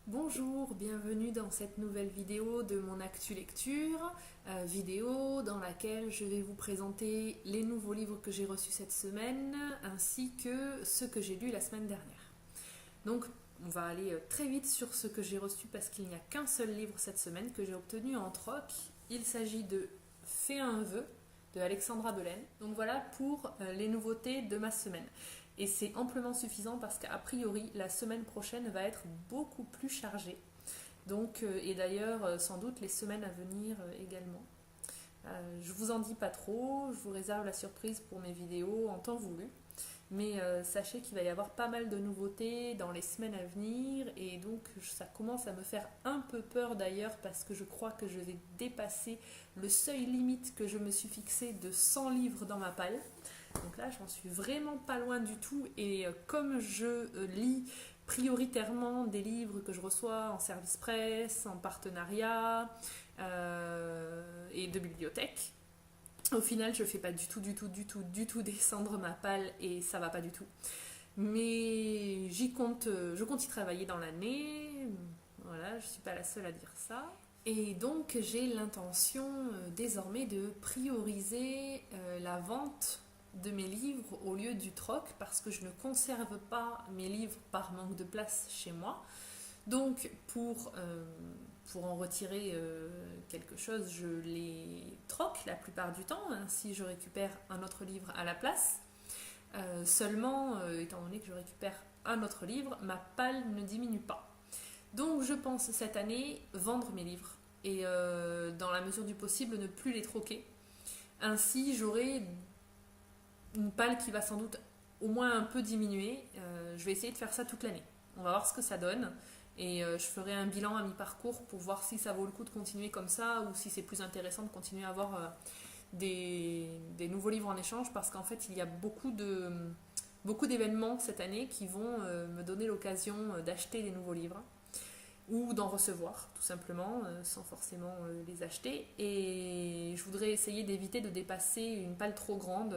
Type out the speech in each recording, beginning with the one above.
Bonjour, bienvenue dans cette nouvelle vidéo de mon Actu Lecture, vidéo dans laquelle je vais vous présenter les nouveaux livres que j'ai reçus cette semaine ainsi que ceux que j'ai lus la semaine dernière. Donc on va aller très vite sur ce que j'ai reçu parce qu'il n'y a qu'un seul livre cette semaine que j'ai obtenu en troc. Il s'agit de Fais un vœu de Alexandra Belaine. Donc voilà pour les nouveautés de ma semaine. Et c'est amplement suffisant parce qu'a priori, la semaine prochaine va être beaucoup plus chargée. Donc, et d'ailleurs, sans doute les semaines à venir également. Je vous en dis pas trop, je vous réserve la surprise pour mes vidéos en temps voulu. Mais sachez qu'il va y avoir pas mal de nouveautés dans les semaines à venir et donc ça commence à me faire un peu peur d'ailleurs parce que je crois que je vais dépasser le seuil limite que je me suis fixé de 100 livres dans ma palle. Donc là, j'en suis vraiment pas loin du tout. Et comme je lis prioritairement des livres que je reçois en service presse, en partenariat et de bibliothèque, au final, je fais pas du tout descendre ma palle et ça va pas du tout. Mais je compte y travailler dans l'année. Voilà, je suis pas la seule à dire ça. Et donc j'ai l'intention désormais de prioriser la vente de mes livres au lieu du troc parce que je ne conserve pas mes livres par manque de place chez moi. Donc pour en retirer quelque chose, je les troque la plupart du temps, ainsi je récupère un autre livre à la place. Seulement, étant donné que je récupère un autre livre, ma palle ne diminue pas. Donc je pense cette année vendre mes livres et dans la mesure du possible ne plus les troquer. Ainsi j'aurai une palle qui va sans doute au moins un peu diminuer. Je vais essayer de faire ça toute l'année. On va voir ce que ça donne et je ferai un bilan à mi-parcours pour voir si ça vaut le coup de continuer comme ça ou si c'est plus intéressant de continuer à avoir des nouveaux livres en échange parce qu'en fait il y a beaucoup d'événements cette année qui vont me donner l'occasion d'acheter des nouveaux livres ou d'en recevoir tout simplement sans forcément les acheter et je voudrais essayer d'éviter de dépasser une palle trop grande.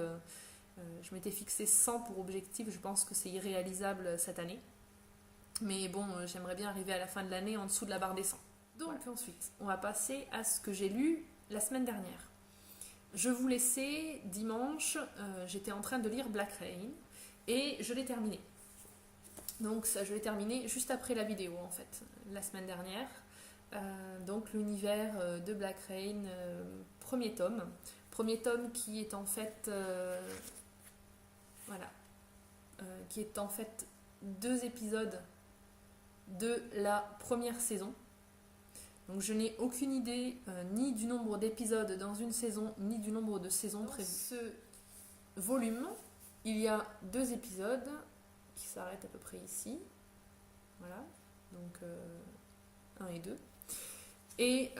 Je m'étais fixé 100 pour objectif, je pense que c'est irréalisable cette année mais bon j'aimerais bien arriver à la fin de l'année en dessous de la barre des 100. Donc voilà. Ensuite on va passer à ce que j'ai lu la semaine dernière. Je vous laissais dimanche, j'étais en train de lire Black Rain et je l'ai terminé. Donc ça, je l'ai terminé juste après la vidéo en fait, la semaine dernière. Donc l'univers de Black Rain, premier tome. Premier tome qui est en fait, voilà, qui est en fait 2 épisodes de la première saison. Donc je n'ai aucune idée ni du nombre d'épisodes dans une saison, ni du nombre de saisons prévues. Dans ce volume, il y a 2 épisodes qui s'arrêtent à peu près ici. Voilà, donc 1 et 2. Et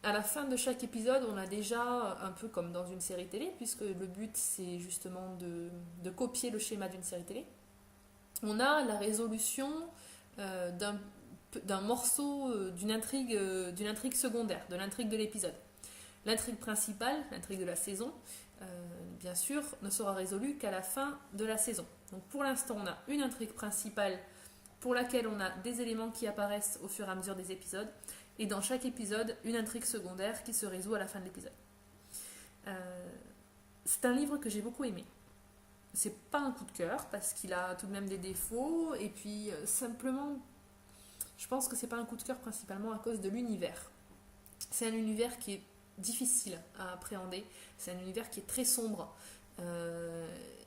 à la fin de chaque épisode, on a déjà, un peu comme dans une série télé, puisque le but c'est justement de copier le schéma d'une série télé, on a la résolution d'un morceau d'une intrigue secondaire, de l'intrigue de l'épisode. L'intrigue principale, l'intrigue de la saison, bien sûr, ne sera résolue qu'à la fin de la saison. Donc pour l'instant, on a une intrigue principale pour laquelle on a des éléments qui apparaissent au fur et à mesure des épisodes, et dans chaque épisode, une intrigue secondaire qui se résout à la fin de l'épisode. C'est un livre que j'ai beaucoup aimé. C'est pas un coup de cœur, parce qu'il a tout de même des défauts, et puis simplement, je pense que c'est pas un coup de cœur principalement à cause de l'univers. C'est un univers qui est difficile à appréhender, c'est un univers qui est très sombre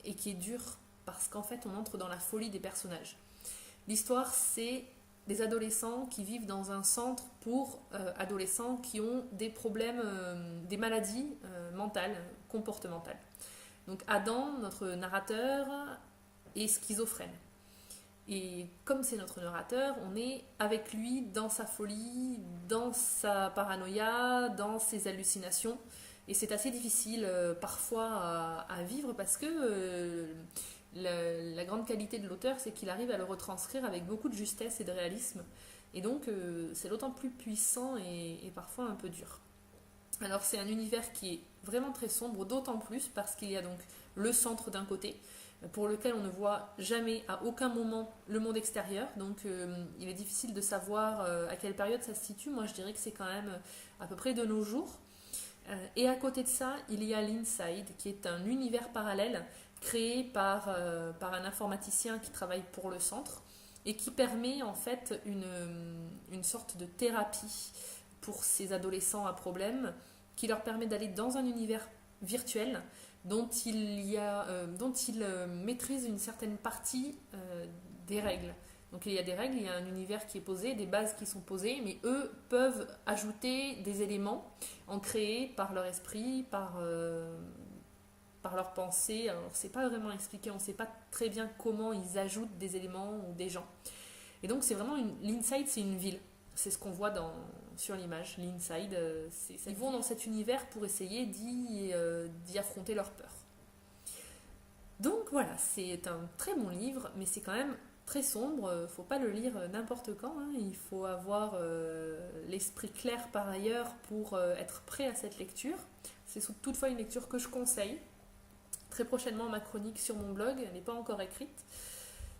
et qui est dur parce qu'en fait on entre dans la folie des personnages. L'histoire c'est des adolescents qui vivent dans un centre pour adolescents qui ont des problèmes, des maladies mentales, comportementales. Donc Adam, notre narrateur, est schizophrène. Et comme c'est notre narrateur, on est avec lui dans sa folie, dans sa paranoïa, dans ses hallucinations. Et c'est assez difficile parfois à vivre parce que la grande qualité de l'auteur, c'est qu'il arrive à le retranscrire avec beaucoup de justesse et de réalisme. Et donc c'est d'autant plus puissant et parfois un peu dur. Alors c'est un univers qui est vraiment très sombre, d'autant plus parce qu'il y a donc le centre d'un côté, pour lequel on ne voit jamais, à aucun moment, le monde extérieur. Donc il est difficile de savoir à quelle période ça se situe. Moi je dirais que c'est quand même à peu près de nos jours. Et à côté de ça, il y a l'Inside, qui est un univers parallèle créé par un informaticien qui travaille pour le centre et qui permet en fait une sorte de thérapie pour ces adolescents à problème, qui leur permet d'aller dans un univers virtuel dont il maîtrise une certaine partie des règles. Donc il y a des règles, il y a un univers qui est posé, des bases qui sont posées, mais eux peuvent ajouter des éléments ancrés par leur esprit, par leur pensée. Alors c'est pas vraiment expliqué, on ne sait pas très bien comment ils ajoutent des éléments ou des gens. Et donc c'est vraiment l'Inside, c'est une ville. C'est ce qu'on voit sur l'image. L'Inside, ils vont dans cet univers pour essayer d'y affronter leur peur. Donc voilà, c'est un très bon livre, mais c'est quand même très sombre. Faut pas le lire n'importe quand. Hein. Il faut avoir l'esprit clair par ailleurs pour être prêt à cette lecture. C'est toutefois une lecture que je conseille. Très prochainement, ma chronique sur mon blog, elle n'est pas encore écrite.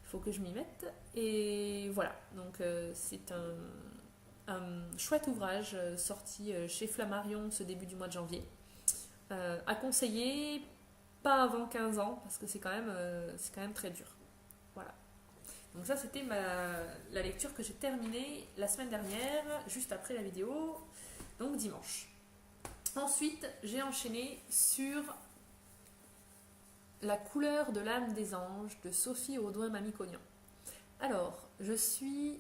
Il faut que je m'y mette. Et voilà, donc c'est un chouette ouvrage sorti chez Flammarion ce début du mois de janvier. À conseiller, pas avant 15 ans, parce que c'est quand même très dur. Voilà. Donc ça, c'était la lecture que j'ai terminée la semaine dernière, juste après la vidéo, donc dimanche. Ensuite, j'ai enchaîné sur La couleur de l'âme des anges de Sophie Audouin-Mamie-Cognan. Alors, je suis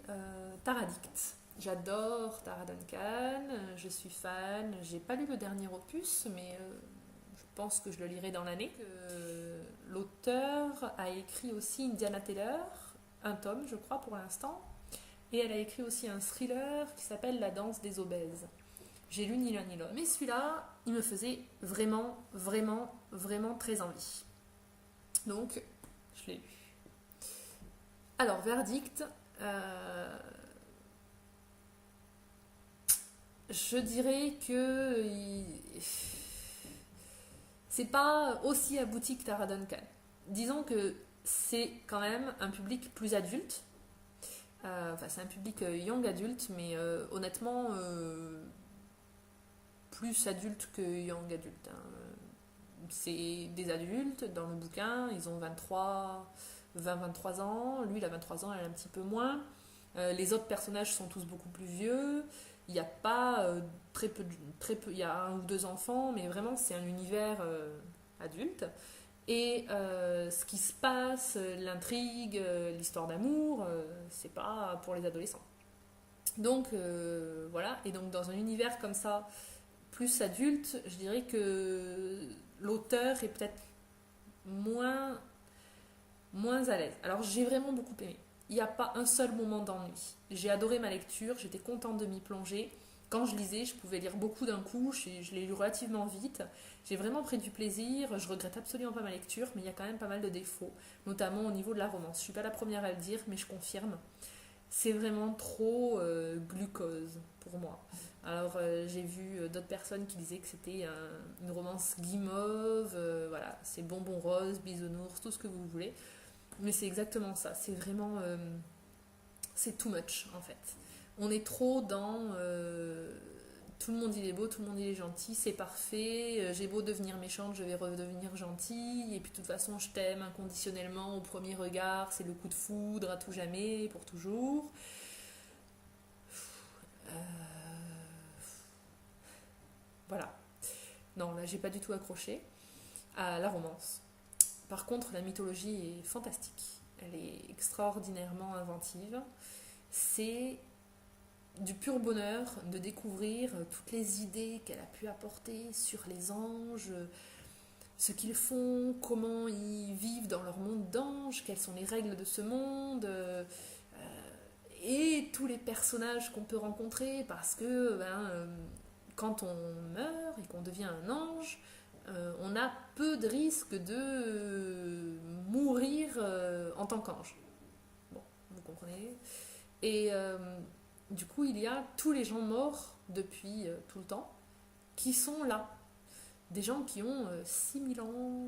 Taradicte. J'adore Tara Duncan, je suis fan. J'ai pas lu le dernier opus, mais je pense que je le lirai dans l'année. L'auteur a écrit aussi Indiana Taylor, un tome, je crois, pour l'instant. Et elle a écrit aussi un thriller qui s'appelle La danse des obèses. J'ai lu ni l'un ni l'autre. Mais celui-là, il me faisait vraiment, vraiment, vraiment très envie. Donc, je l'ai lu. Alors, verdict. Je dirais que c'est pas aussi abouti que Tara Duncan. Disons que c'est quand même un public plus adulte. C'est un public young adulte, mais honnêtement, plus adulte que young adulte. Hein. C'est des adultes dans le bouquin, ils ont 20-23 ans. Lui, il a 23 ans, elle a un petit peu moins. Les autres personnages sont tous beaucoup plus vieux. Il n'y a pas très peu, il y a 1 ou 2 enfants, mais vraiment c'est un univers adulte. Et ce qui se passe, l'intrigue, l'histoire d'amour, c'est pas pour les adolescents. Donc voilà, et donc dans un univers comme ça, plus adulte, je dirais que l'auteur est peut-être moins à l'aise. Alors j'ai vraiment beaucoup aimé. Il n'y a pas un seul moment d'ennui. J'ai adoré ma lecture, j'étais contente de m'y plonger. Quand je lisais, je pouvais lire beaucoup d'un coup, je l'ai lu relativement vite. J'ai vraiment pris du plaisir, je regrette absolument pas ma lecture, mais il y a quand même pas mal de défauts, notamment au niveau de la romance. Je ne suis pas la première à le dire, mais je confirme. C'est vraiment trop glucose pour moi. Alors j'ai vu d'autres personnes qui disaient que c'était une romance guimauve, voilà, c'est bonbon rose, bisounours, tout ce que vous voulez. Mais c'est exactement ça, c'est vraiment... c'est too much en fait. On est trop dans... tout le monde il est beau, tout le monde il est gentil, c'est parfait, j'ai beau devenir méchante, je vais redevenir gentille, et puis de toute façon je t'aime inconditionnellement au premier regard, c'est le coup de foudre à tout jamais, pour toujours. Voilà. Non, là j'ai pas du tout accroché à la romance. Par contre, la mythologie est fantastique. Elle est extraordinairement inventive. C'est du pur bonheur de découvrir toutes les idées qu'elle a pu apporter sur les anges, ce qu'ils font, comment ils vivent dans leur monde d'anges, quelles sont les règles de ce monde, et tous les personnages qu'on peut rencontrer, parce que quand on meurt et qu'on devient un ange, on a peu de risques de mourir en tant qu'ange. Bon, vous comprenez. Et du coup, il y a tous les gens morts depuis tout le temps qui sont là. Des gens qui ont 6000 ans,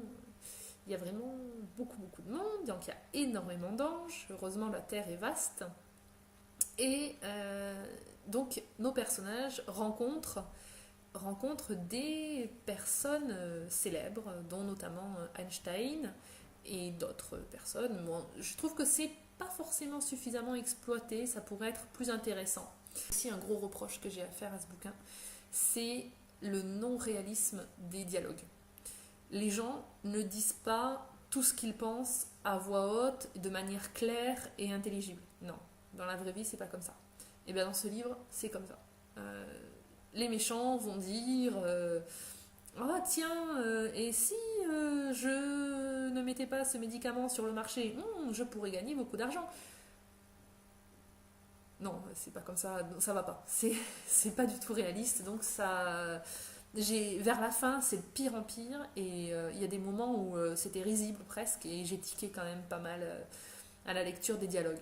Il y a vraiment beaucoup de monde, donc il y a énormément d'anges. Heureusement, la Terre est vaste. Et donc, nos personnages rencontrent des personnes célèbres, dont notamment Einstein et d'autres personnes. Bon, je trouve que c'est pas forcément suffisamment exploité, ça pourrait être plus intéressant. Aussi, un gros reproche que j'ai à faire à ce bouquin, c'est le non-réalisme des dialogues. Les gens ne disent pas tout ce qu'ils pensent à voix haute, de manière claire et intelligible. Non, dans la vraie vie, c'est pas comme ça. Et bien dans ce livre, c'est comme ça. Les méchants vont dire oh tiens, et si je ne mettais pas ce médicament sur le marché, je pourrais gagner beaucoup d'argent. Non, c'est pas comme ça, ça va pas. C'est pas du tout réaliste, donc ça. Vers la fin, c'est de pire en pire, et il y a des moments où c'était risible presque, et j'ai tiqué quand même pas mal à la lecture des dialogues.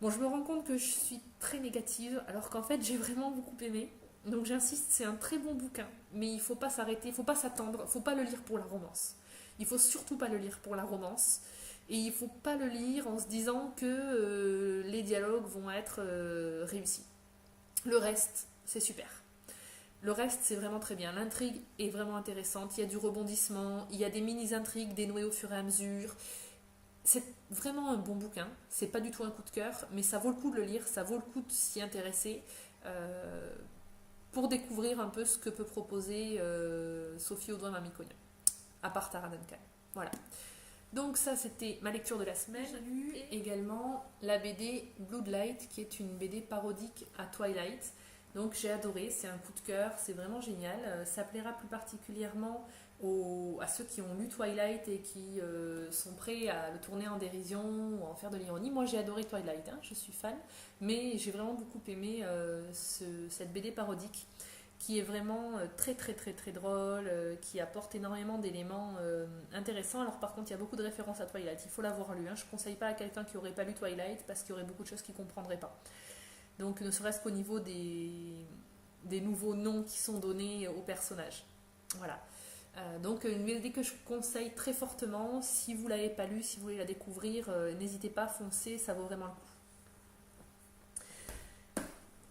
Bon, je me rends compte que je suis très négative, alors qu'en fait, j'ai vraiment beaucoup aimé. Donc j'insiste, c'est un très bon bouquin, mais il faut pas s'arrêter, il faut pas s'attendre, il faut pas le lire pour la romance. Il faut surtout pas le lire pour la romance, et il faut pas le lire en se disant que les dialogues vont être réussis. Le reste, c'est super. Le reste, c'est vraiment très bien. L'intrigue est vraiment intéressante. Il y a du rebondissement, il y a des mini-intrigues dénouées au fur et à mesure. C'est vraiment un bon bouquin. C'est pas du tout un coup de cœur, mais ça vaut le coup de le lire, ça vaut le coup de s'y intéresser pour découvrir un peu ce que peut proposer Sophie Audouin-Mamikonian, à part Tara Duncan. Voilà. Donc ça, c'était ma lecture de la semaine. J'ai lu également la BD Bloodlight, qui est une BD parodique à Twilight. Donc j'ai adoré, c'est un coup de cœur, c'est vraiment génial. Ça plaira plus particulièrement à ceux qui ont lu Twilight et qui sont prêts à le tourner en dérision ou à en faire de l'ironie. Moi j'ai adoré Twilight, je suis fan, mais j'ai vraiment beaucoup aimé cette BD parodique qui est vraiment très drôle, qui apporte énormément d'éléments intéressants. Alors par contre il y a beaucoup de références à Twilight, il faut l'avoir lu. Je ne conseille pas à quelqu'un qui n'aurait pas lu Twilight parce qu'il y aurait beaucoup de choses qu'il ne comprendrait pas. Donc ne serait-ce qu'au niveau des nouveaux noms qui sont donnés aux personnages. Voilà. Donc une BD que je conseille très fortement. Si vous ne l'avez pas lue, si vous voulez la découvrir, n'hésitez pas, foncez, ça vaut vraiment le coup.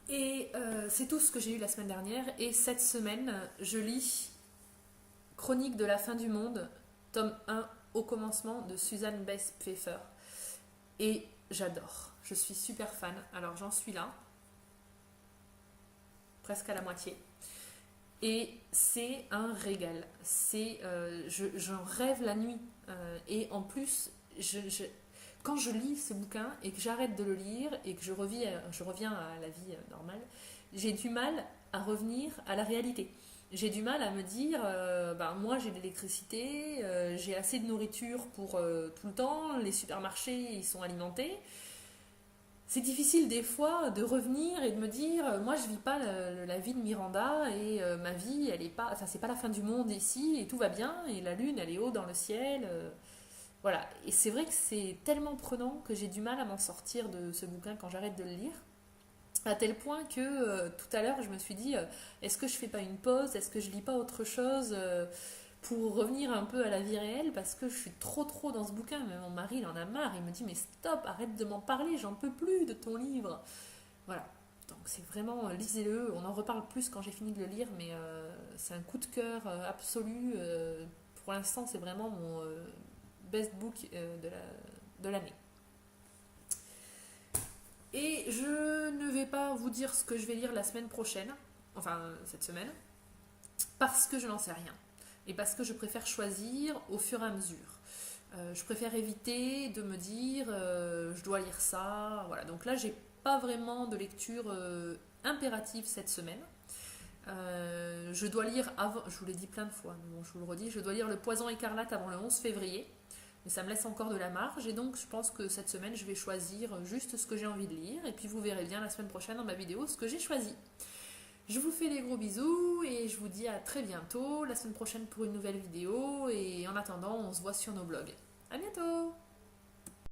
Et c'est tout ce que j'ai eu la semaine dernière. Et cette semaine, je lis Chronique de la fin du monde, tome 1, au commencement, de Susan Bess Pfeffer. Et j'adore. Je suis super fan. Alors j'en suis là, presque à la moitié. Et c'est un régal. J'en rêve la nuit. Et en plus, quand je lis ce bouquin et que j'arrête de le lire et que je reviens à la vie normale, j'ai du mal à revenir à la réalité. J'ai du mal à me dire, moi j'ai de l'électricité, j'ai assez de nourriture pour tout le temps, les supermarchés ils sont alimentés. C'est difficile des fois de revenir et de me dire, moi je vis pas la vie de Miranda et ma vie elle est pas, enfin c'est pas la fin du monde ici et tout va bien et la lune elle est haut dans le ciel, voilà. Et c'est vrai que c'est tellement prenant que j'ai du mal à m'en sortir de ce bouquin quand j'arrête de le lire. À tel point que tout à l'heure je me suis dit, est-ce que je fais pas une pause, est-ce que je lis pas autre chose pour revenir un peu à la vie réelle, parce que je suis trop dans ce bouquin. Mais mon mari il en a marre, il me dit mais stop, arrête de m'en parler, j'en peux plus de ton livre. Voilà, donc c'est vraiment, lisez-le, on en reparle plus quand j'ai fini de le lire, mais c'est un coup de cœur absolu. Pour l'instant c'est vraiment mon best book de l'année. Et je ne vais pas vous dire ce que je vais lire la semaine prochaine, enfin cette semaine, parce que je n'en sais rien. Et parce que je préfère choisir au fur et à mesure. Je préfère éviter de me dire je dois lire ça. Voilà. Donc là, j'ai pas vraiment de lecture impérative cette semaine. Je dois lire avant, je vous l'ai dit plein de fois, mais bon, je vous le redis, je dois lire Le Poison écarlate avant le 11 février. Mais ça me laisse encore de la marge. Et donc, je pense que cette semaine, je vais choisir juste ce que j'ai envie de lire. Et puis, vous verrez bien la semaine prochaine dans ma vidéo ce que j'ai choisi. Je vous fais des gros bisous et je vous dis à très bientôt, la semaine prochaine pour une nouvelle vidéo. Et en attendant, on se voit sur nos blogs. À bientôt!